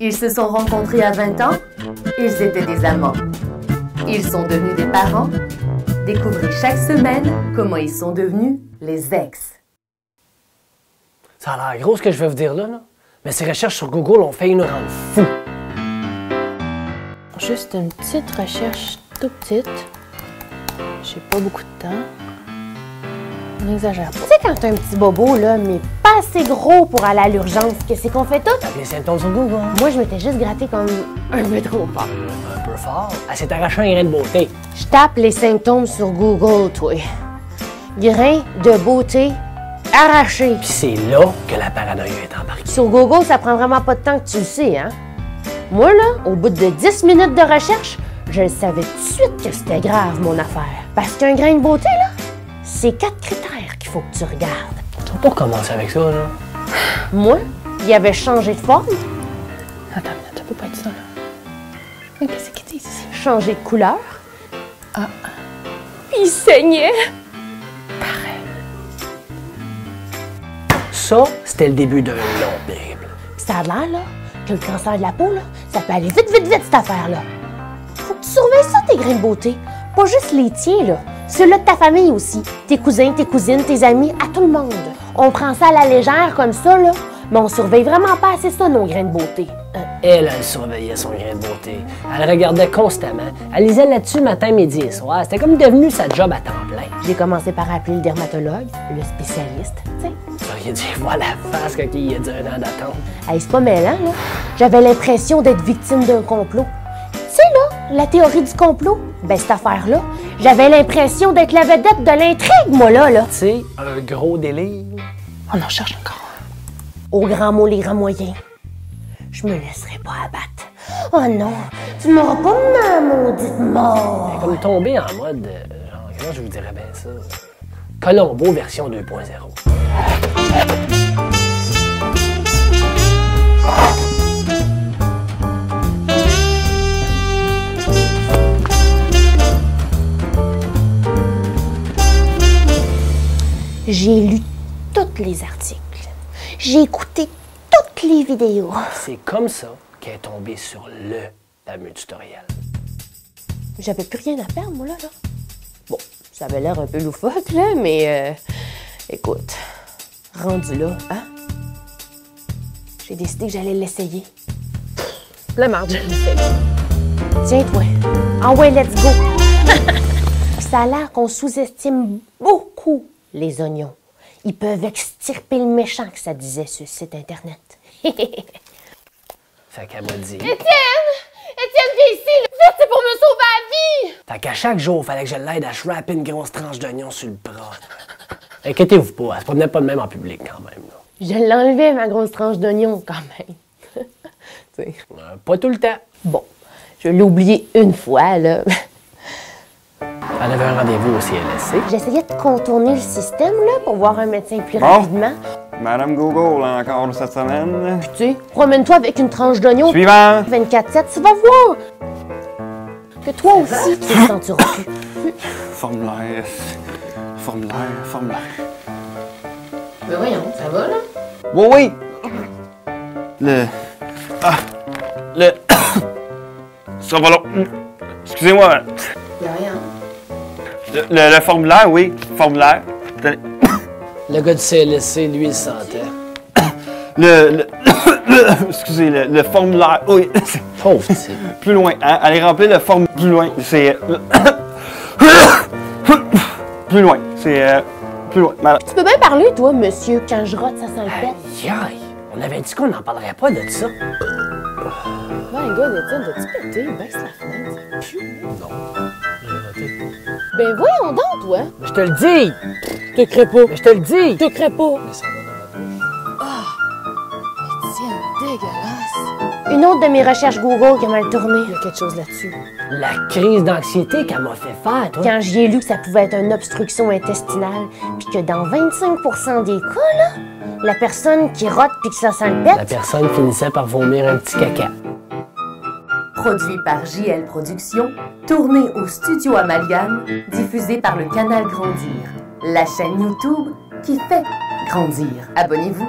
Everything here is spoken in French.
Ils se sont rencontrés à 20 ans, ils étaient des amants. Ils sont devenus des parents. Découvrez chaque semaine comment ils sont devenus les ex. Ça a l'air gros ce que je vais vous dire là, mais ces recherches sur Google ont fait nous rendre fous. Juste une petite recherche tout petite. J'ai pas beaucoup de temps. On n'exagère pas. Tu sais, quand t'as un petit bobo, là, mais pas assez gros pour aller à l'urgence, qu'est-ce qu'on fait tout? Tape les symptômes sur Google. Moi, je m'étais juste gratté comme un peu trop fort. Un peu fort. Elle s'est arraché un grain de beauté. Je tape les symptômes sur Google, toi. Grain de beauté arraché. Puis c'est là que la paranoïa est embarquée. Sur Google, ça prend vraiment pas de temps que tu le sais, hein? Moi, là, au bout de 10 minutes de recherche, je le savais tout de suite que c'était grave, mon affaire. Parce qu'un grain de beauté, là, c'est 4 critères qu'il faut que tu regardes. Tu vas pas commencer avec ça, là. Moi, il avait changé de forme. Attends, ça peut pas être ça, là. Qu'est-ce qu'ils disent ici? Changé de couleur. Ah. Il saignait. Pareil. Ça, c'était le début d'un long périple. Ça a l'air, là, que le cancer de la peau, là, ça peut aller vite, vite, vite, cette affaire-là. Faut que tu surveilles ça, tes grains de beauté. Pas juste les tiens, là. Ceux-là de ta famille aussi. Tes cousins, tes cousines, tes amis, à tout le monde. On prend ça à la légère comme ça, là, mais on surveille vraiment pas assez ça, nos grains de beauté. Elle surveillait son grain de beauté. Elle regardait constamment. Elle lisait là-dessus matin, midi et soir. C'était comme devenu sa job à temps plein. J'ai commencé par appeler le dermatologue, le spécialiste, tu sais. Tu aurais dit, voilà la face quand il a dit un an d'attente. Hey, c'est pas mêlant, là. J'avais l'impression d'être victime d'un complot. Tu sais, là, la théorie du complot, ben cette affaire-là, j'avais l'impression d'être la vedette de l'intrigue, moi, là. Tu sais, un gros délire. On en cherche encore. Au grand mot, les grands moyens. Je me laisserai pas abattre. Oh non, tu m'auras pas ma maudite mort. Elle est comme tombée en mode, genre, comment je vous dirais bien ça? Colombo version 2.0. J'ai lu tous les articles. J'ai écouté toutes les vidéos. C'est comme ça qu'elle est tombée sur le fameux tutoriel. J'avais plus rien à perdre, moi, là. Bon, ça avait l'air un peu loufoque, là, mais écoute, rendu là, hein? J'ai décidé que j'allais l'essayer. La marge, je le sais. Tiens, toi. Ah ouais, let's go! Ça a l'air qu'on sous-estime beaucoup les oignons. Ils peuvent extirper le méchant, que ça disait sur le site Internet. Fait qu'elle m'a dit... Étienne, viens ici! Vite, c'est pour me sauver la vie! Fait qu'à chaque jour, fallait que je l'aide à shrapper une grosse tranche d'oignon sur le bras. Inquiétez-vous pas, elle se promenait pas de même en public quand même. Là. Je l'enlevais, ma grosse tranche d'oignon, quand même. Pas tout le temps. Bon, je l'ai oublié une fois, là. Elle avait un rendez-vous au CLSC. J'essayais de contourner le système, là, pour voir un médecin plus rapidement. Madame Google, encore cette semaine. Puis, tu sais, promène-toi avec une tranche d'oignon. Suivant! 24/7, tu vas voir! Que toi aussi, tu te sentiras plus. Formulaire. Mais voyons, ça va, là? Oui, oui! Ça va long. Excusez-moi. Y'a rien. Le formulaire, oui. Formulaire. Le gars du CLSC, lui, il sentait. Excusez, le formulaire, oui. Pauvre type. Plus loin, hein? Allez remplir le formulaire plus loin. C'est... plus loin. C'est... plus loin. Madame. Tu peux bien parler, toi, monsieur, quand je rote, ça sent le pète. Aïe, on avait dit qu'on n'en parlerait pas de ça. My God, Étienne, t'as-tu pété? Baisse la fenêtre, ça pue. Non, j'ai raté. Ben voyons donc, toi. Mais je te le dis! Te crée pas. Mais je te le dis! Te crée pas. Mais ça va dans la bouche. Étienne, dégueulasse. Une autre de mes recherches Google qui a mal tourné. Il y a quelque chose là-dessus. La crise d'anxiété qu'elle m'a fait faire, toi. Quand j'y ai lu que ça pouvait être une obstruction intestinale, puis que dans 25% des cas, là, la personne qui rote puis que ça sent le La pète, personne finissait par vomir un petit caca. Produit par JL Productions, tourné au Studio Amalgame, diffusé par le canal Grandir, la chaîne YouTube qui fait grandir. Abonnez-vous.